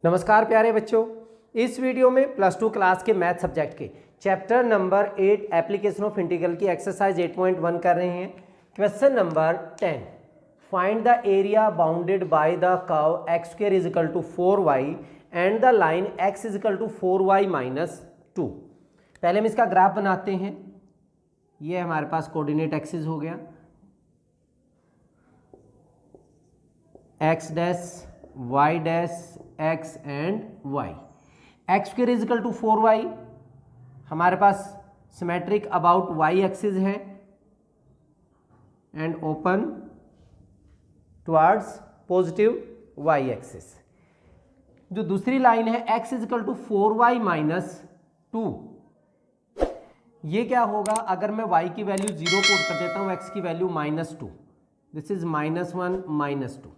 नमस्कार प्यारे बच्चों, इस वीडियो में प्लस टू क्लास के मैथ सब्जेक्ट के chapter number 8 application of integral की एक्सरसाइज 8.1 कर रहे हैं। Question number 10, find the area bounded by the curve x square is equal to 4y and the line x is equal to 4y minus 2। पहले हम इसका graph बनाते हैं। ये हमारे पास कोऑर्डिनेट एक्सिस हो गया, x dash y dash x and y। X square is equal to 4y हमारे पास सिमेट्रिक अबाउट y एक्सिस है and open towards positive y axis. जो दूसरी लाइन है x is equal to 4y minus 2, ये क्या होगा अगर मैं y की वैल्यू 0 पुट कर देता हूँ, x की वैल्यू -2, दिस इज -1 -2,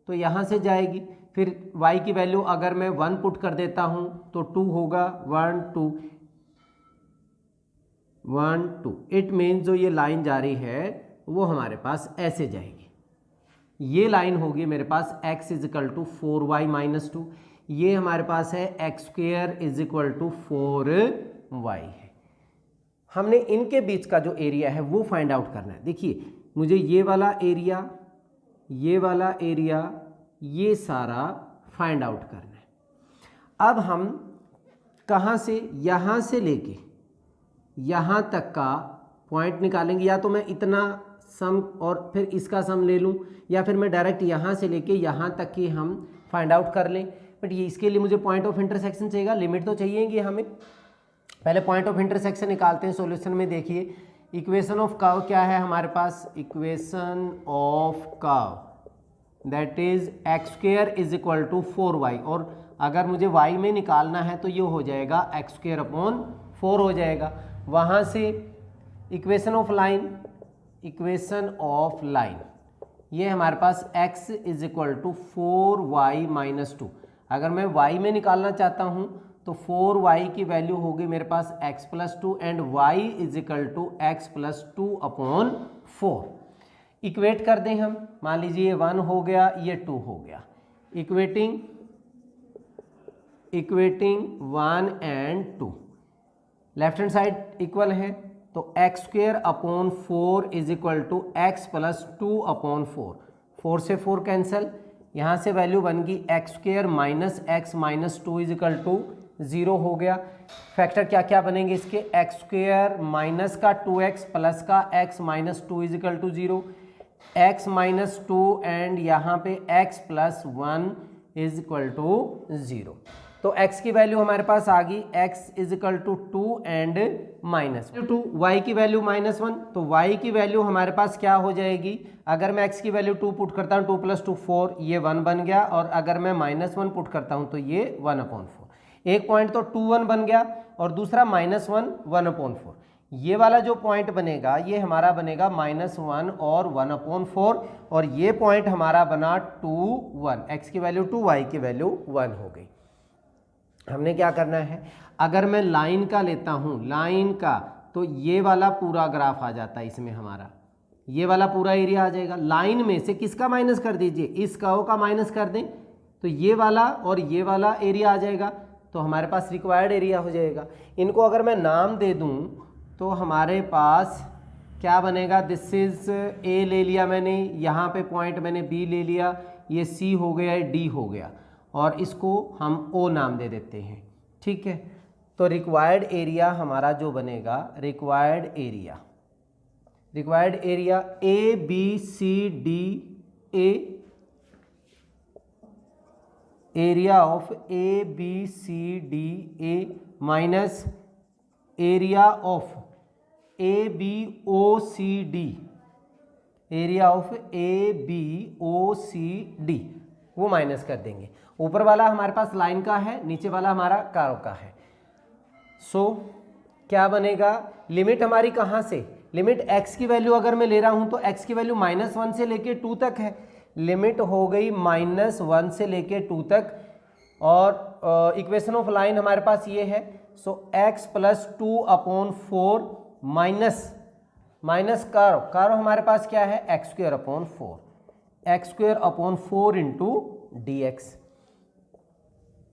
तो यहाँ से जाएगी। फिर y की वैल्यू अगर मैं 1 पुट कर देता हूँ तो 2 होगा, 1 2 1 2। इट मीन्स जो ये लाइन जा रही है वो हमारे पास ऐसे जाएगी। ये लाइन होगी मेरे पास x is equal to 4y minus 2, ये हमारे पास है x square is equal to 4y है। हमने इनके बीच का जो एरिया है वो फाइंड आउट करना है। देखिए मुझे ये वाला एरिया, ये वाला एरिया, ये सारा फाइंड आउट करना है। अब हम कहाँ से, यहाँ से लेके यहाँ तक का पॉइंट निकालेंगे। या तो मैं इतना सम और फिर इसका सम ले लूँ, या फिर मैं डायरेक्ट यहाँ से लेके यहाँ तक की हम फाइंड आउट कर लें। बट ये इसके लिए मुझे पॉइंट ऑफ इंटरसेक्शन चाहिएगा, लिमिट तो चाहिएगी हमें। पहले पॉइंट ऑफ इंटरसेक्शन निकालते हैं। सॉल्यूशन में देखिए इक्वेशन ऑफ कर्व क्या है हमारे पास, equation of curve that is x square is equal to 4y, और अगर मुझे y में निकालना है तो ये हो जाएगा एक्स स्क्वेयर अपॉन 4 हो जाएगा। वहाँ से equation of line, equation of line ये हमारे पास x is equal to 4y minus 2। अगर मैं y में निकालना चाहता हूँ तो 4y की वैल्यू होगी मेरे पास x plus 2 and y is equal to x plus 2 upon 4। Equate कर दें हम, मान लीजिए 1 हो गया, ये 2 हो गया। Equating 1 and 2 left hand side equal है, तो x square upon 4 is equal to x plus 2 upon 4। 4 से 4 कैंसिल, यहाँ से वैल्यू बन गई x square minus x minus 2 is equal to 0 हो गया। फैक्टर क्या क्या बनेंगे इसके, एक्स स्क्वेयर माइनस का 2x प्लस का x minus 2 is equal to 0, x minus 2 and यहाँ पे x plus 1 is equal to 0। तो x की वैल्यू हमारे पास आ गई x is equal to 2 and minus 2, y की वैल्यू -1, तो y की वैल्यू हमारे पास क्या हो जाएगी। अगर मैं x की वैल्यू 2 पुट करता हूँ, 2 प्लस 2 4, ये 1 बन गया, और अगर मैं -1 पुट करता हूँ तो ये 1 अपॉन 4। एक पॉइंट तो 2 1 बन गया और दूसरा -1 1 अपॉन 4। ये वाला जो पॉइंट बनेगा ये हमारा बनेगा -1 और 1 अपॉन 4, और ये पॉइंट हमारा बना 2 1, x की वैल्यू 2 y की वैल्यू 1 हो गई। हमने क्या करना है, अगर मैं लाइन का लेता हूँ, लाइन का, तो ये वाला पूरा ग्राफ आ जाता है इसमें, हमारा ये वाला पूरा एरिया आ जाएगा। लाइन में से किसका माइनस कर दीजिए, इस कर्व का माइनस कर दें तो ये वाला और ये वाला एरिया आ जाएगा, तो हमारे पास रिक्वायर्ड एरिया हो जाएगा। इनको अगर मैं नाम दे दूं तो हमारे पास क्या बनेगा, दिस इज ए ले लिया मैंने, यहाँ पे पॉइंट मैंने बी ले लिया, ये सी हो गया, डी हो गया, और इसको हम ओ नाम दे देते हैं। ठीक है, तो रिक्वायर्ड एरिया हमारा जो बनेगा, required area A B C D A, area of A B C D A minus area of A B O C D, area of A B O C D, वो minus कर देंगे। ऊपर वाला हमारे पास line का है, नीचे वाला हमारा कर्व का है। सो क्या बनेगा, लिमिट हमारी कहाँ से, लिमिट x की वैल्यू अगर मैं ले रहा हूँ तो x की वैल्यू -1 से लेके 2 तक है, लिमिट हो गई -1 से लेके 2 तक, और इक्वेशन ऑफ लाइन हमारे पास ये है। सो x plus 2 upon 4 minus curve हमारे पास क्या है, x square upon 4, x square upon 4 into d x.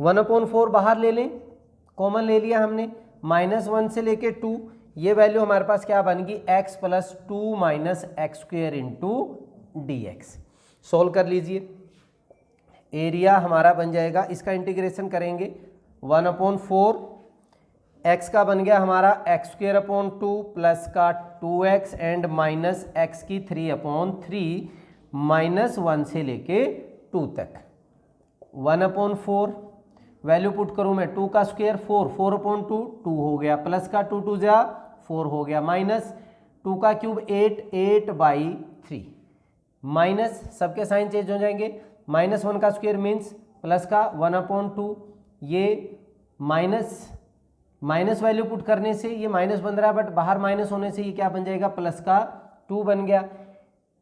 1/4 बाहर ले लें, कॉमन ले लिया हमने, -1 से लेके 2, ये वैल्यू हमारे पास क्या बन गई, x + 2 - x² into dx। Solve कर लीजिए, एरिया हमारा बन जाएगा, इसका इंटीग्रेशन करेंगे 1/4, x का बन गया हमारा x²/2 प्लस का 2x एंड माइनस x की 3/3 -1 से लेके 2 तक 1/4, वैल्यू पुट करूं मैं 2 का स्क्वायर 4, 4/2 2 हो गया, प्लस का 2 2 जा 4 हो गया, माइनस 2 का क्यूब 8, 8/3 माइनस, सबके साइन चेंज हो जाएंगे, -1 का स्क्वायर मीन्स प्लस का 1/2, ये माइनस वैल्यू पुट करने से ये माइनस बन रहा है, बट बाहर माइनस होने से ये क्या बन जाएगा, प्लस का 2 बन गया,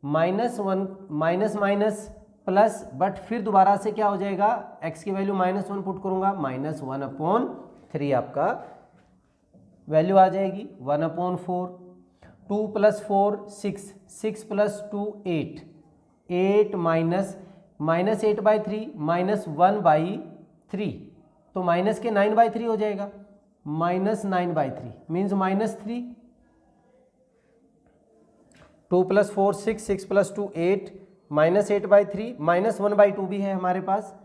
-1 माइनस प्लस, बट फिर दोबारा से क्या हो जाएगा, x की वैल्यू -1 पुट करूंगा, -1/3 आपका वैल्यू आ जाएगी 1/4, 2 + 4 6, 6 + 2 8, 8 -8/3 -1/3, तो माइनस के 9/3 हो जाएगा, -9/3 मीन्स -3, 2 + 4 6, 6 + 2 8, -8/3, -1/2 भी है हमारे पास,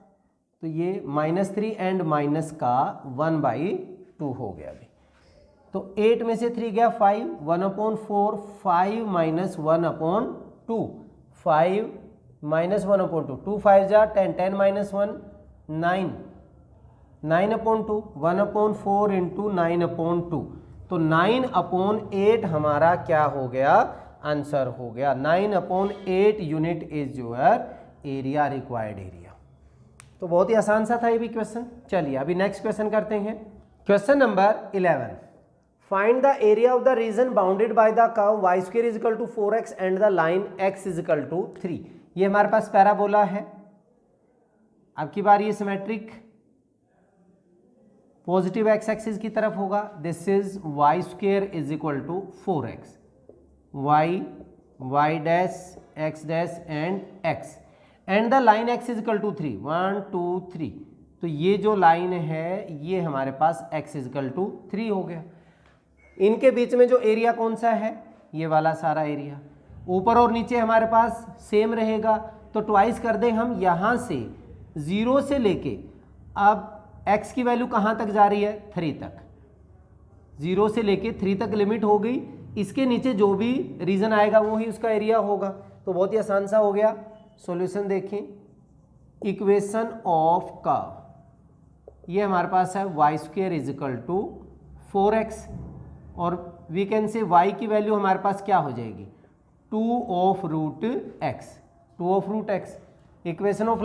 तो ये -3 एंड माइनस का 1/2 हो गया अभी, तो 8 में से 3 गया 5, 1/4, 5 - 1/2, 5 - 1/2, 2 5 जा 10, 10 - 1 9, 9/2, 1/4 इंटू 9/2, तो 9/8 हमारा क्या हो गया, आंसर हो गया 9/8 unit is your area, required area. तो बहुत ही आसान सा था ये भी क्वेश्चन। चलिए अभी नेक्स्ट क्वेश्चन करते हैं, question number 11, find the area of the region bounded by the curve y² = 4x and the line x = 3। ये हमारे पास पैराबोला है, अब की बार ये सिमेट्रिक पॉजिटिव x एक्सिस की तरफ होगा, this is y² = 4x, y dash x dash and x and the line x = 3, 1 2 3, तो ये जो लाइन है ये हमारे पास x = 3 हो गया। इनके बीच में जो एरिया कौन सा है, ये वाला सारा एरिया, ऊपर और नीचे हमारे पास सेम रहेगा, तो ट्वाइस कर दें हम, यहाँ से 0 से लेके अब x की वैल्यू कहाँ तक जा रही है, 3 तक, 0 से लेके 3 तक लिमिट हो गई, इसके नीचे जो भी रीजन आएगा वो ही उसका एरिया होगा, तो बहुत ही आसान सा हो गया। सॉल्यूशन देखें, इक्वेशन ऑफ कर्व ये हमारे पास है y² = 4x, और वी कैन से y की वैल्यू हमारे पास क्या हो जाएगी, 2/√x, 2/√x। Equation of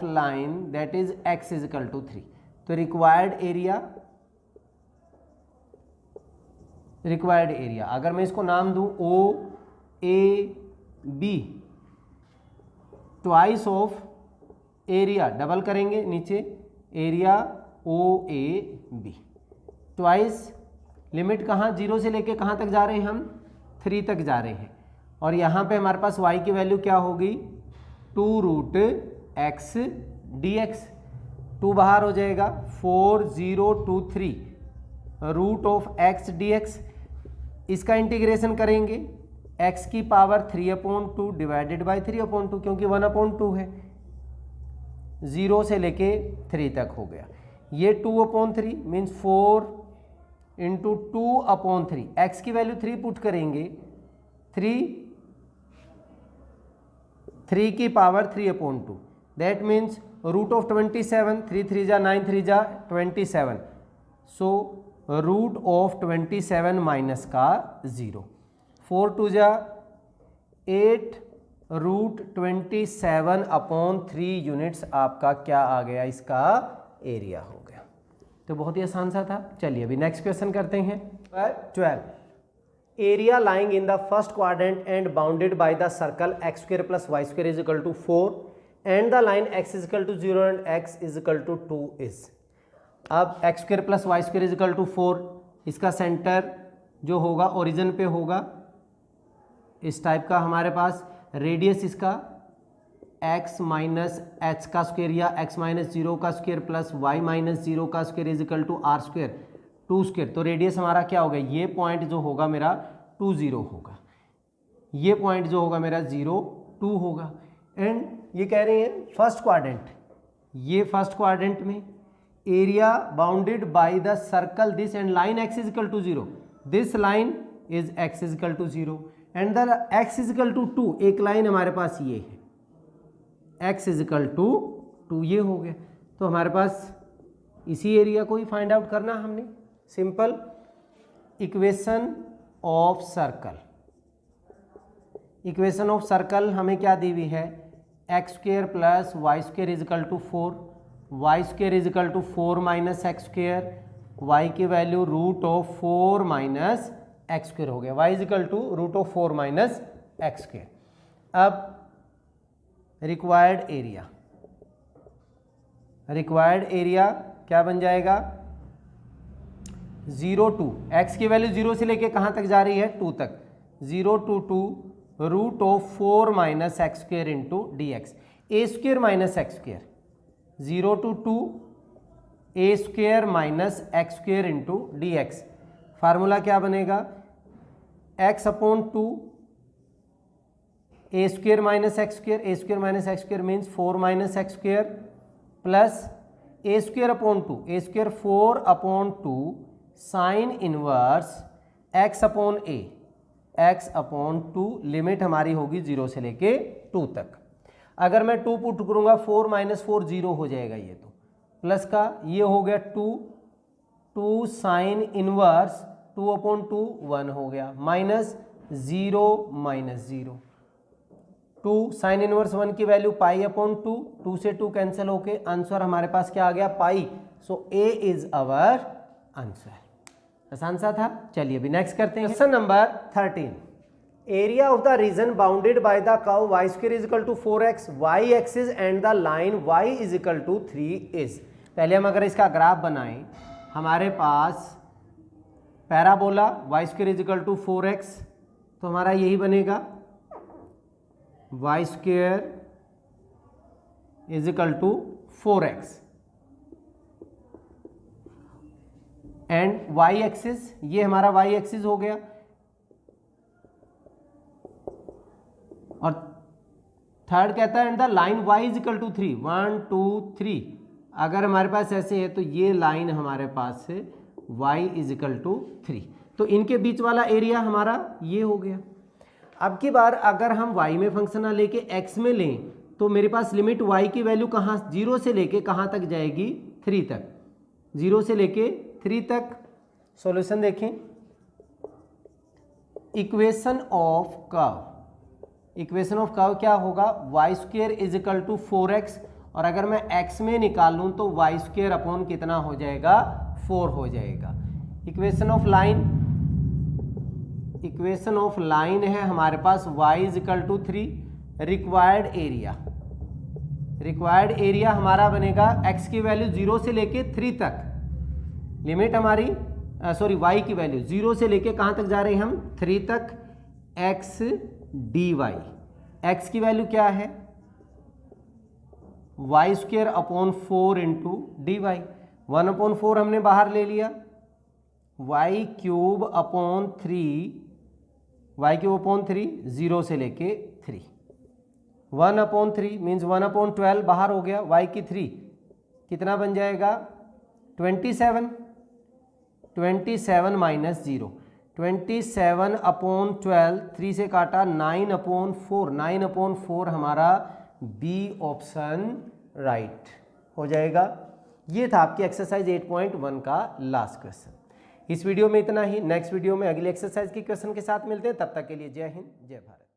line that is x = 3, तो रिक्वायर्ड एरिया अगर मैं इसको नाम दूं OAB, twice of area, double करेंगे नीचे एरिया OAB, ट्वाइस लिमिट कहाँ, 0 से लेके कहाँ तक जा रहे हैं हम, 3 तक जा रहे हैं, और यहाँ पे हमारे पास y की वैल्यू क्या होगी, 2√x dx, 2 बाहर हो जाएगा, 4023 √x dx, इसका इंटीग्रेशन करेंगे x की पावर 3/2 डिवाइडेड बाई 3/2, क्योंकि 1/2 है, 0 से लेके 3 तक हो गया, ये 2/3 मीन्स 4 इंटू 2/3, x की वैल्यू 3 पुट करेंगे, 3 की पावर 3/2, दैट मीन्स √27, 3 3 जा 9 3 जा 27, सो √27 माइनस का 0, 4 2 जा 8, √27/3 यूनिट्स आपका क्या आ गया, इसका एरिया हो गया। तो बहुत ही आसान सा था। चलिए अभी नेक्स्ट क्वेश्चन करते हैं, 12, area lying in the first quadrant and bounded by the circle x² + y² = 4 and the line x = 0 and x = 2 is. अब x² + y² = 4, इसका सेंटर जो होगा ओरिजिन पे होगा, इस टाइप का हमारे पास रेडियस इसका एक्स माइनस एच का स्क्वायर या एक्स माइनस जीरो का square plus y minus zero का square is equal to r square 2 square. तो रेडियस हमारा क्या होगा, ये पॉइंट जो होगा मेरा 2 0 होगा, ये पॉइंट जो होगा मेरा 0 2 होगा। एंड ये कह रहे हैं फर्स्ट क्वाड्रेंट, ये फर्स्ट क्वाड्रेंट में area bounded by the circle this and line x is equal to 0, this line is x is equal to 0 and the x is equal to 2, एक लाइन हमारे पास ये है x इज इक्वल टू 2, ये हो गया। तो हमारे पास इसी एरिया को ही फाइंड आउट करना हमने। Simple equation of circle, equation of circle हमें क्या दी हुई है, x square plus y square is equal to 4, y square is equal to 4 minus x square, y की value root of 4 minus x square हो गया, y is equal to root of 4 minus x square. अब required area, required area क्या बन जाएगा, 0 to x की value 0 से लेके कहाँ तक जा रही है 2 तक, 0 to 2 root of 4 minus x square into d x, a square minus x square, 0 to 2 a square minus x square into d x. Formula क्या बनेगा, x upon 2 a square minus x square, a square minus x square means 4 minus x square plus a square upon 2, a square 4 upon 2 sine inverse x upon a, x upon 2, limit हमारी होगी 0 से लेके 2 तक। अगर मैं 2 put करूंगा 4 minus 4 0 हो जाएगा, ये तो प्लस का ये हो गया 2 साइन इनवर्स 2 अपॉन 2 1 हो गया, माइनस 0 माइनस 0, 2 साइन इनवर्स 1 की वैल्यू पाई अपॉन 2, 2 से 2 कैंसिल होके आंसर हमारे पास क्या आ गया पाई। सो ए इज अवर आंसर। आसान सा था। चलिए अभी नेक्स्ट करते हैं question number 13। Area of the region bounded by the curve y square is equal to 4x, y axis and the line y is equal to 3 is. पहले हम अगर इसका ग्राफ बनाएं, हमारे पास parabola y square is equal to 4x, तो हमारा यही बनेगा y square is equal to 4x and y axis, ये हमारा वाई एक्सिस हो गया, और थर्ड कहता है and the line y is equal to 3, 1 2 3। अगर हमारे पास ऐसे है तो ये लाइन हमारे पास है y इज इक्वल टू 3, तो इनके बीच वाला एरिया हमारा ये हो गया। अब की बार अगर हम y में फंक्शन ना लेके x में लें तो मेरे पास लिमिट y की वैल्यू कहाँ 0 से लेके कहाँ तक जाएगी 3 तक, 0 से लेके 3 तक। सॉल्यूशन देखें, equation of curve, equation of curve क्या होगा, y square is equal to 4x, और अगर मैं x में निकालूं तो वाई स्क्वेयर अपॉन कितना हो जाएगा 4 हो जाएगा। Equation of line, equation of line है हमारे पास y is equal to 3। Required area, required area हमारा बनेगा x की वैल्यू 0 से लेके 3 तक, लिमिट हमारी y की वैल्यू 0 से लेके कहाँ तक जा रहे हैं हम 3 तक, x dy, x की वैल्यू क्या है y square upon 4 into d y, 1 upon 4 हमने बाहर ले लिया, y cube upon 3, y cube upon 3 0 से लेके 3, 1 अपॉन 3 मीन्स 1 अपॉन 12 बाहर हो गया, वाई की 3 कितना बन जाएगा 27, 27 माइनस 0, 27 अपॉन 12, 3 से काटा 9 अपॉन 4, 9 अपॉन 4 हमारा बी ऑप्शन राइट हो जाएगा। ये था आपकी एक्सरसाइज 8.1 का लास्ट क्वेश्चन। इस वीडियो में इतना ही, नेक्स्ट वीडियो में अगली एक्सरसाइज की क्वेश्चन के साथ मिलते हैं, तब तक के लिए जय हिंद जय भारत।